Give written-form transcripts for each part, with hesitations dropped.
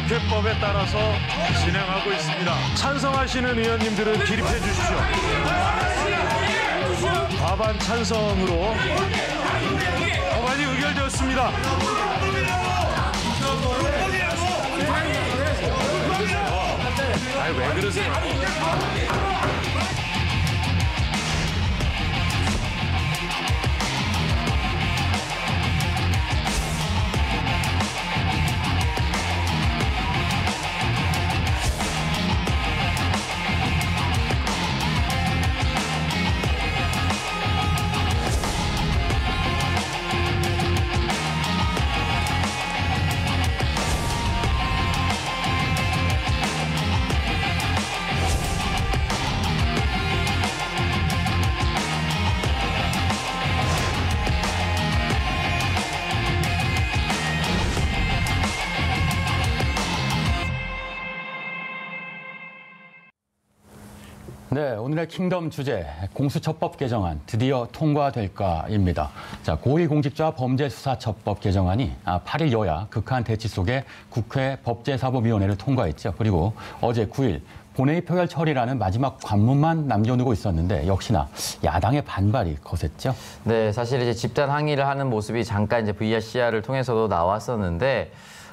국회법에 따라서 진행하고 있습니다. 찬성하시는 의원님들은 기립해 주십시오. 과반 찬성으로 법안이 의결되었습니다. 아니, 왜 그러세요? 네, 오늘의 킹덤 주제, 공수처법 개정안 드디어 통과될까입니다. 자, 고위공직자 범죄수사처법 개정안이 8일 여야 극한 대치 속에 국회 법제사법위원회를 통과했죠. 그리고 어제 9일 본회의 표결 처리라는 마지막 관문만 남겨두고 있었는데 역시나 야당의 반발이 거셌죠. 네, 사실 이제 집단 항의를 하는 모습이 잠깐 이제 VRCR을 통해서도 나왔었는데.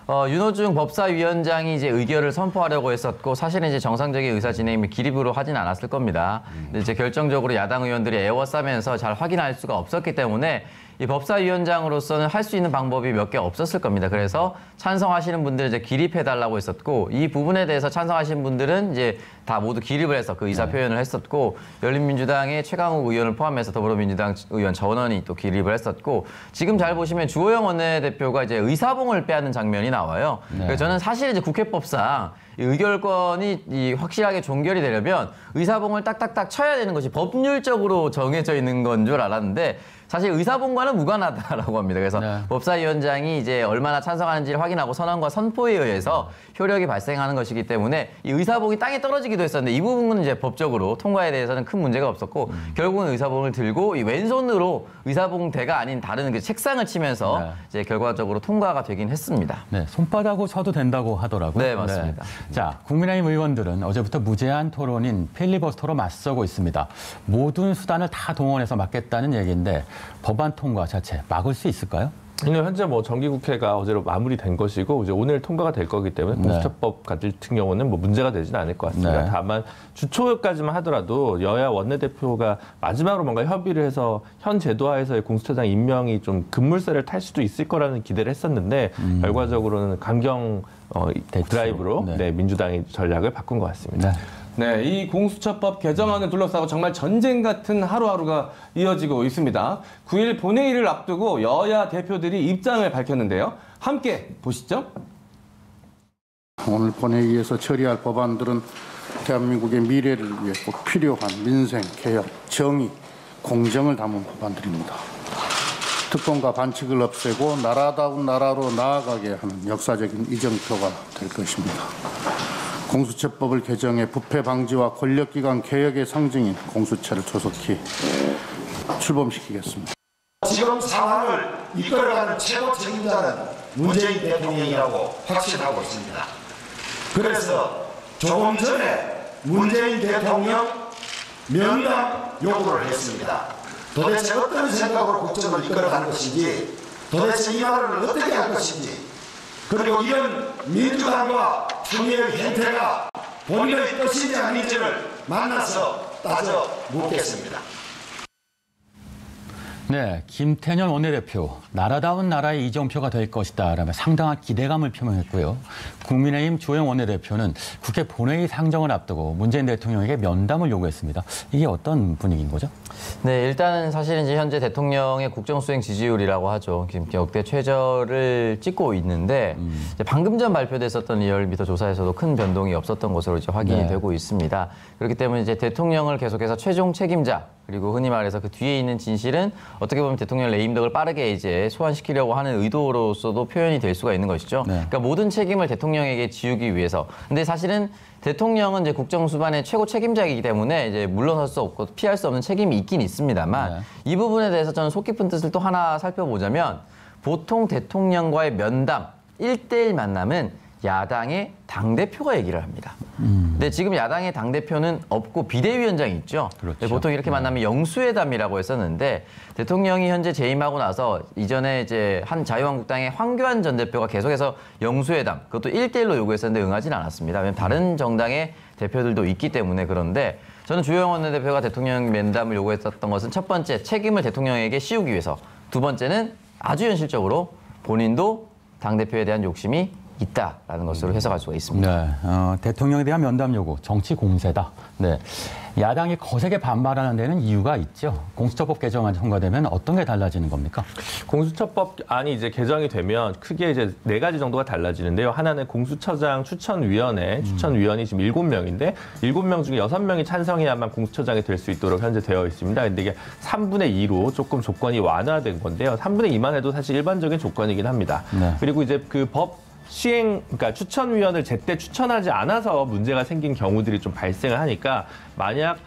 윤호중 법사위원장이 이제 의결을 선포하려고 했었고 사실은 이제 정상적인 의사 진행이 기립으로 하진 않았을 겁니다. 근데 이제 결정적으로 야당 의원들이 애워싸면서 잘 확인할 수가 없었기 때문에 이 법사위원장으로서는 할 수 있는 방법이 몇 개 없었을 겁니다. 그래서 찬성하시는 분들은 이제 기립해달라고 했었고 이 부분에 대해서 찬성하시는 분들은 이제 다 모두 기립을 해서 그 의사 표현을 했었고 열린민주당의 최강욱 의원을 포함해서 더불어민주당 의원 전원이 또 기립을 했었고 지금 잘 보시면 주호영 원내대표가 이제 의사봉을 빼앗는 장면이 나와요. 그래서 저는 사실 이제 국회법상 의결권이 확실하게 종결이 되려면 의사봉을 딱딱딱 쳐야 되는 것이 법률적으로 정해져 있는 건 줄 알았는데 사실 의사봉과는 무관하다라고 합니다. 그래서 법사위원장이 이제 얼마나 찬성하는지를 확인하고 선언과 선포에 의해서 효력이 발생하는 것이기 때문에 이 의사봉이 땅에 떨어지기도 했었는데 이 부분은 이제 법적으로 통과에 대해서는 큰 문제가 없었고 결국은 의사봉을 들고 이 왼손으로 의사봉대가 아닌 다른 그 책상을 치면서 이제 결과적으로 통과가 되긴 했습니다. 네, 손바닥으로 쳐도 된다고 하더라고요. 네, 맞습니다. 자, 국민의힘 의원들은 어제부터 무제한 토론인 필리버스터로 맞서고 있습니다. 모든 수단을 다 동원해서 막겠다는 얘기인데 법안 통과 자체 막을 수 있을까요? 현재 뭐 정기국회가 어제로 마무리된 것이고 이제 오늘 통과가 될 거기 때문에 공수처법 같은 경우는 뭐 문제가 되지는 않을 것 같습니다. 다만 주초까지만 하더라도 여야 원내대표가 마지막으로 뭔가 협의를 해서 현 제도하에서의 공수처장 임명이 좀 급물살을 탈 수도 있을 거라는 기대를 했었는데 결과적으로는 강경 드라이브로 민주당이 전략을 바꾼 것 같습니다. 네, 이 공수처법 개정안을 둘러싸고 정말 전쟁 같은 하루하루가 이어지고 있습니다. 9일 본회의를 앞두고 여야 대표들이 입장을 밝혔는데요. 함께 보시죠. 오늘 본회의에서 처리할 법안들은 대한민국의 미래를 위해 꼭 필요한 민생, 개혁, 정의, 공정을 담은 법안들입니다. 특권과 반칙을 없애고 나라다운 나라로 나아가게 하는 역사적인 이정표가 될 것입니다. 공수처법을 개정해 부패 방지와 권력기관 개혁의 상징인 공수처를 조속히 출범시키겠습니다. 지금 상황을 이끌어가는 최고 책임자는 문재인 대통령이라고 확신하고 있습니다. 그래서 조금 전에 문재인 대통령 면담 요구를 했습니다. 도대체 어떤 생각으로 국정을 이끌어가는 것인지, 도대체 이 나라를 어떻게 할 것인지, 그리고 이런 민주당과 총리의 행태가 본인의 뜻인지 아닌지를 만나서 따져 묻겠습니다. 네, 김태년 원내대표, 나라다운 나라의 이정표가 될 것이다 라며 상당한 기대감을 표명했고요. 국민의힘 주호영 원내대표는 국회 본회의 상정을 앞두고 문재인 대통령에게 면담을 요구했습니다. 이게 어떤 분위기인 거죠? 네, 일단은 사실은 이제 현재 대통령의 국정수행 지지율이라고 하죠. 지금 역대 최저를 찍고 있는데 이제 방금 전 발표됐었던 리얼미터 조사에서도 큰 변동이 없었던 것으로 이제 확인이 되고 있습니다. 그렇기 때문에 이제 대통령을 계속해서 최종 책임자 그리고 흔히 말해서 그 뒤에 있는 진실은 어떻게 보면 대통령 레임덕을 빠르게 이제 소환시키려고 하는 의도로서도 표현이 될 수가 있는 것이죠. 그러니까 모든 책임을 대통령에게 지우기 위해서. 근데 사실은 대통령은 이제 국정수반의 최고 책임자이기 때문에 이제 물러설 수 없고 피할 수 없는 책임이 있긴 있습니다만 이 부분에 대해서 저는 속 깊은 뜻을 또 하나 살펴보자면 보통 대통령과의 면담, 1대1 만남은 야당의 당대표가 얘기를 합니다. 근데 지금 야당의 당대표는 없고 비대위원장이 있죠. 그렇죠. 보통 이렇게 만나면 영수회담이라고 했었는데 대통령이 현재 재임하고 나서 이전에 이제 한 자유한국당의 황교안 전 대표가 계속해서 영수회담, 그것도 1대1로 요구했었는데 응하진 않았습니다. 왜냐하면 다른 정당의 대표들도 있기 때문에. 그런데 저는 주호영 원내대표가 대통령 면담을 요구했었던 것은 첫 번째, 책임을 대통령에게 씌우기 위해서, 두 번째는 아주 현실적으로 본인도 당대표에 대한 욕심이 있다라는 것으로 해석할 수가 있습니다. 네, 대통령에 대한 면담 요구, 정치 공세다. 네, 야당이 거세게 반발하는 데는 이유가 있죠. 공수처법 개정안 통과되면 어떤 게 달라지는 겁니까? 공수처법안이 이제 개정이 되면 크게 이제 4가지 정도가 달라지는데요. 하나는 공수처장 추천위원회, 추천위원이 지금 7명인데 7명 중에 6명이 찬성해야만 공수처장이 될 수 있도록 현재 되어 있습니다. 근데 이게 3분의 2로 조금 조건이 완화된 건데요. 3분의 2만 해도 사실 일반적인 조건이긴 합니다. 네. 그리고 이제 그 법 그러니까 추천위원을 제때 추천하지 않아서 문제가 생긴 경우들이 좀 발생을 하니까 만약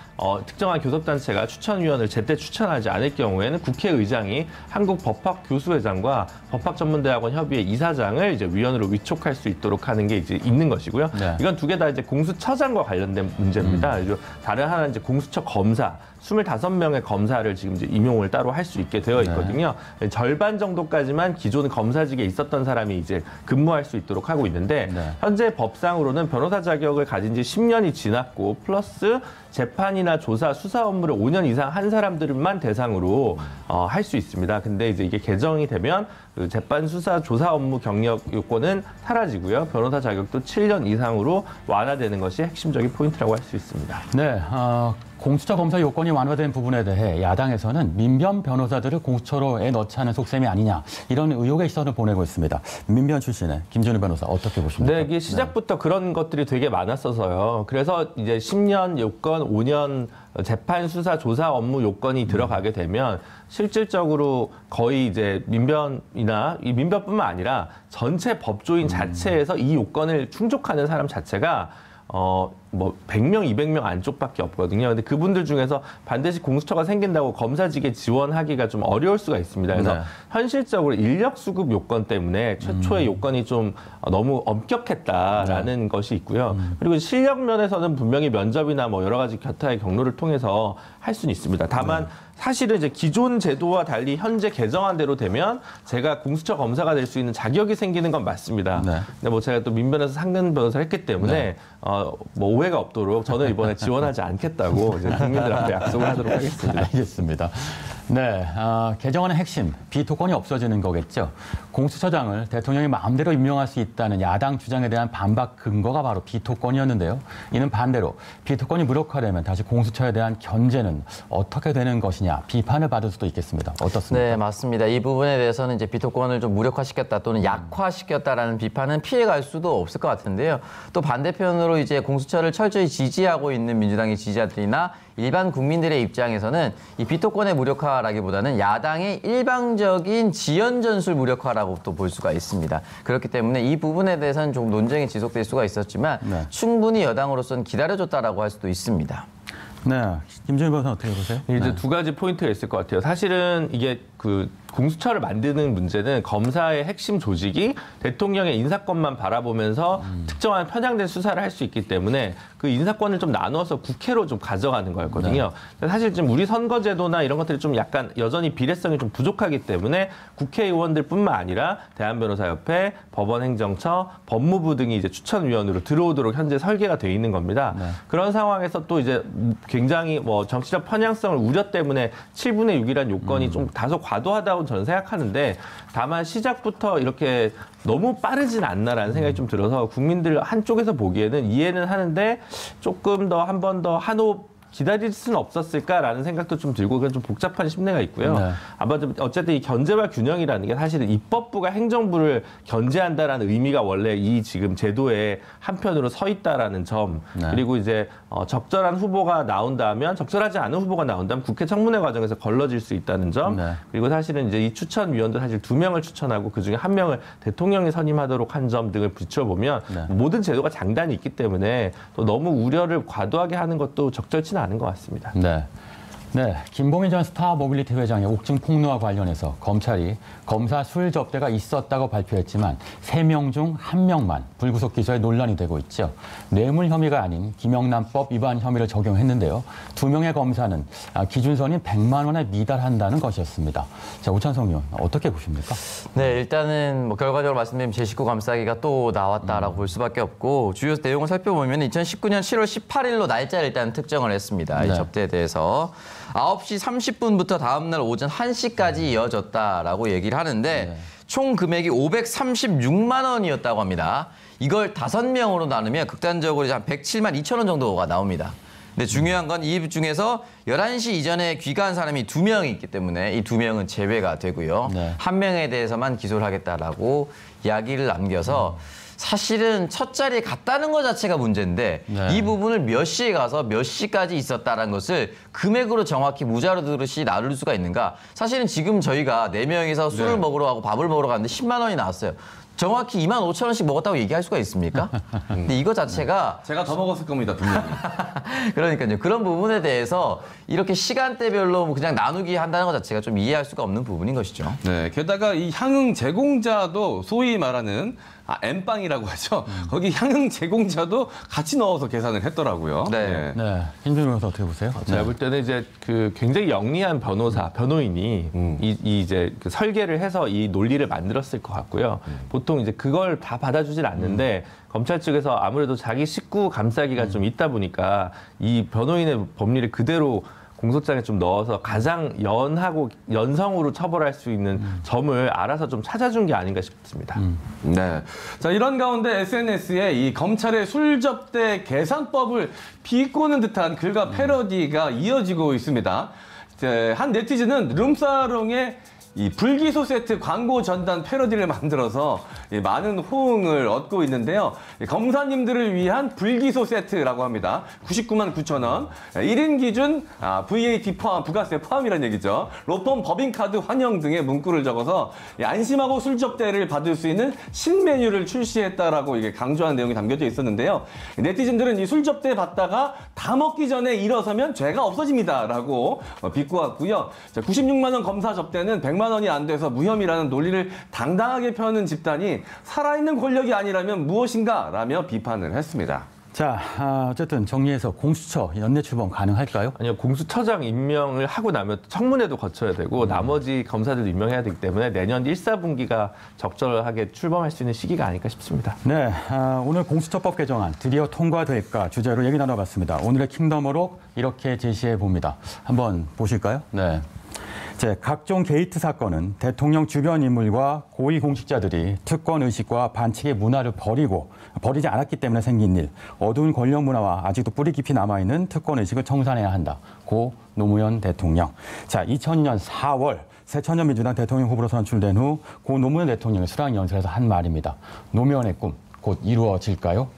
특정한 교섭단체가 추천위원을 제때 추천하지 않을 경우에는 국회의장이 한국법학교수회장과 법학전문대학원 협의회 이사장을 이제 위원으로 위촉할 수 있도록 하는 게 이제 있는 것이고요. 네. 이건 두 개 다 이제 공수처장과 관련된 문제입니다. 다른 하나는 이제 공수처 검사. 25명의 검사를 지금 이제 임용을 따로 할 수 있게 되어 있거든요. 네. 절반 정도까지만 기존 검사직에 있었던 사람이 이제 근무할 수 있도록 하고 있는데 네. 현재 법상으로는 변호사 자격을 가진 지 10년이 지났고 플러스 재판이나 조사, 수사 업무를 5년 이상 한 사람들만 대상으로 할 수 있습니다. 근데 이제 이게 개정이 되면 그 재판, 수사, 조사 업무 경력 요건은 사라지고요. 변호사 자격도 7년 이상으로 완화되는 것이 핵심적인 포인트라고 할 수 있습니다. 네, 공수처 검사 요건이 완화된 부분에 대해 야당에서는 민변 변호사들을 공수처로에 넣자는 속셈이 아니냐, 이런 의혹의 시선을 보내고 있습니다. 민변 출신의 김준우 변호사 어떻게 보십니까? 네, 이게 시작부터 그런 것들이 되게 많았어서요. 그래서 이제 10년 요건, 5년 재판, 수사, 조사 업무 요건이 들어가게 되면 실질적으로 거의 이제 민변이나 이 민변뿐만 아니라 전체 법조인 자체에서 이 요건을 충족하는 사람 자체가 뭐 100명, 200명 안쪽밖에 없거든요. 근데 그분들 중에서 반드시 공수처가 생긴다고 검사직에 지원하기가 좀 어려울 수가 있습니다. 그래서 네. 현실적으로 인력 수급 요건 때문에 최초의 요건이 좀 너무 엄격했다라는 것이 있고요. 그리고 실력 면에서는 분명히 면접이나 뭐 여러 가지 기타의 경로를 통해서 할 수는 있습니다. 다만 사실은 이제 기존 제도와 달리 현재 개정안대로 되면 제가 공수처 검사가 될 수 있는 자격이 생기는 건 맞습니다. 네. 근데 뭐 제가 또 민변에서 상근 변호사를 했기 때문에 뭐 오해가 없도록 저는 이번에 지원하지 않겠다고 이제 국민들 앞에 약속을 하도록 하겠습니다. 알겠습니다. 네, 개정안의 핵심, 비토권이 없어지는 거겠죠. 공수처장을 대통령이 마음대로 임명할 수 있다는 야당 주장에 대한 반박 근거가 바로 비토권이었는데요. 이는 반대로 비토권이 무력화되면 다시 공수처에 대한 견제는 어떻게 되는 것이냐, 비판을 받을 수도 있겠습니다. 어떻습니까? 네, 맞습니다. 이 부분에 대해서는 이제 비토권을 좀 무력화시켰다 또는 약화시켰다라는 비판은 피해갈 수도 없을 것 같은데요. 또 반대편으로 이제 공수처를 철저히 지지하고 있는 민주당의 지지자들이나 일반 국민들의 입장에서는 이 비토권의 무력화라기보다는 야당의 일방적인 지연 전술 무력화라고 또 볼 수가 있습니다. 그렇기 때문에 이 부분에 대해서는 좀 논쟁이 지속될 수가 있었지만 네. 충분히 여당으로서는 기다려줬다라고 할 수도 있습니다. 네, 김준우 변호사 어떻게 보세요? 이제 두 가지 포인트가 있을 것 같아요. 사실은 이게 그 공수처를 만드는 문제는 검사의 핵심 조직이 대통령의 인사권만 바라보면서 특정한 편향된 수사를 할 수 있기 때문에 그 인사권을 좀 나눠서 국회로 좀 가져가는 거였거든요. 네. 사실 지금 우리 선거제도나 이런 것들이 좀 약간 여전히 비례성이 좀 부족하기 때문에 국회의원들뿐만 아니라 대한변호사협회, 법원행정처, 법무부 등이 이제 추천위원으로 들어오도록 현재 설계가 돼 있는 겁니다. 네. 그런 상황에서 또 이제 굉장히 뭐 정치적 편향성을 우려 때문에 7분의 6이라는 요건이 좀 다소 과도하다고 저는 생각하는데, 다만 시작부터 이렇게 너무 빠르진 않나라는 생각이 좀 들어서 국민들 한쪽에서 보기에는 이해는 하는데 조금 더 한 번 더 한호흡 기다릴 수는 없었을까라는 생각도 좀 들고, 그건 좀 복잡한 심리가 있고요. 네. 아마 좀 어쨌든 이 견제와 균형이라는 게 사실은 입법부가 행정부를 견제한다라는 의미가 원래 이 지금 제도의 한편으로 서 있다라는 점, 네. 그리고 이제 적절한 후보가 나온다면, 적절하지 않은 후보가 나온다면 국회 청문회 과정에서 걸러질 수 있다는 점, 네. 그리고 사실은 이제 이 추천위원도 사실 2명을 추천하고 그중에 1명을 대통령이 선임하도록 한 점 등을 비춰보면 네. 모든 제도가 장단이 있기 때문에 또 너무 우려를 과도하게 하는 것도 적절치는 않은 것 같습니다. 네. 네, 김봉희 전 스타 모빌리티 회장의 옥중 폭로와 관련해서 검찰이 검사 술 접대가 있었다고 발표했지만 3명 중 1명만 불구속 기소에 논란이 되고 있죠. 뇌물 혐의가 아닌 김영란법 위반 혐의를 적용했는데요. 2명의 검사는 기준선인 100만 원에 미달한다는 것이었습니다. 자, 오찬석 의원 어떻게 보십니까? 네, 일단은 뭐 결과적으로 말씀드리면 제19 감싸기가 또 나왔다라고 볼 수밖에 없고 주요 내용을 살펴보면 2019년 7월 18일로 날짜를 일단 특정을 했습니다. 이 접대에 대해서 9시 30분부터 다음 날 오전 1시까지 이어졌다라고 얘기를 하는데 총 금액이 536만 원이었다고 합니다. 이걸 5명으로 나누면 극단적으로 한 107만 2천 원 정도가 나옵니다. 근데 중요한 건 이 중에서 11시 이전에 귀가한 사람이 2명이 있기 때문에 이 2명은 제외가 되고요. 네. 1명에 대해서만 기소를 하겠다라고 이야기를 남겨서 사실은 첫 자리에 갔다는 것 자체가 문제인데 이 부분을 몇 시에 가서 몇 시까지 있었다는 것을 금액으로 정확히 무자료 들으시 나눌 수가 있는가. 사실은 지금 저희가 4명이서 술을 먹으러 가고 밥을 먹으러 갔는데 10만 원이 나왔어요. 정확히 2만 5천 원씩 먹었다고 얘기할 수가 있습니까? 근데 이거 자체가 제가 더 먹었을 겁니다, 분명히. 그러니까요. 그런 부분에 대해서 이렇게 시간대별로 그냥 나누기 한다는 것 자체가 좀 이해할 수가 없는 부분인 것이죠. 네, 게다가 이 향응 제공자도 소위 말하는 엠빵이라고 하죠. 거기 향응 제공자도 같이 넣어서 계산을 했더라고요. 네. 네, 김준호 변호사 어떻게 보세요? 제가 볼 때는 이제 그 굉장히 영리한 변호인이 이제 그 설계를 해서 이 논리를 만들었을 것 같고요. 보통 이제 그걸 다 받아주질 않는데 검찰 측에서 아무래도 자기 식구 감싸기가 좀 있다 보니까 이 변호인의 법리를 그대로 공소장에 좀 넣어서 가장 연성으로 처벌할 수 있는 점을 알아서 좀 찾아준 게 아닌가 싶습니다. 네. 자, 이런 가운데 SNS에 이 검찰의 술접대 계산법을 비꼬는 듯한 글과 패러디가 이어지고 있습니다. 한 네티즌은 룸사롱의 이 불기소 세트 광고 전단 패러디를 만들어서 많은 호응을 얻고 있는데요. 검사님들을 위한 불기소 세트라고 합니다. 99만 9천 원. 1인 기준 VAT 포함, 부가세 포함이라는 얘기죠. 로펌 법인카드 환영 등의 문구를 적어서 안심하고 술접대를 받을 수 있는 신메뉴를 출시했다라고 이게 강조한 내용이 담겨져 있었는데요. 네티즌들은 이 술접대 받다가 다 먹기 전에 일어서면 죄가 없어집니다라고 비꼬았고요. 96만 원 검사 접대는 100만 원이 안 돼서 무혐의라는 논리를 당당하게 펴는 집단이 살아있는 권력이 아니라면 무엇인가 라며 비판을 했습니다. 자, 어쨌든 정리해서 공수처 연내 출범 가능할까요? 아니요, 공수처장 임명을 하고 나면 청문회도 거쳐야 되고 나머지 검사들도 임명해야 되기 때문에 내년 1, 4분기가 적절하게 출범할 수 있는 시기가 아닐까 싶습니다. 네, 오늘 공수처법 개정안 드디어 통과될까 주제로 얘기 나눠봤습니다. 오늘의 킹덤으로 이렇게 제시해 봅니다. 한번 보실까요? 네. 각종 게이트 사건은 대통령 주변 인물과 고위공직자들이 특권 의식과 반칙의 문화를 버리지 않았기 때문에 생긴 일, 어두운 권력 문화와 아직도 뿌리 깊이 남아있는 특권 의식을 청산해야 한다. 고 노무현 대통령. 자, 2000년 4월 새천년 민주당 대통령 후보로 선출된 후 고 노무현 대통령의 수락 연설에서 한 말입니다. 노무현의 꿈 곧 이루어질까요?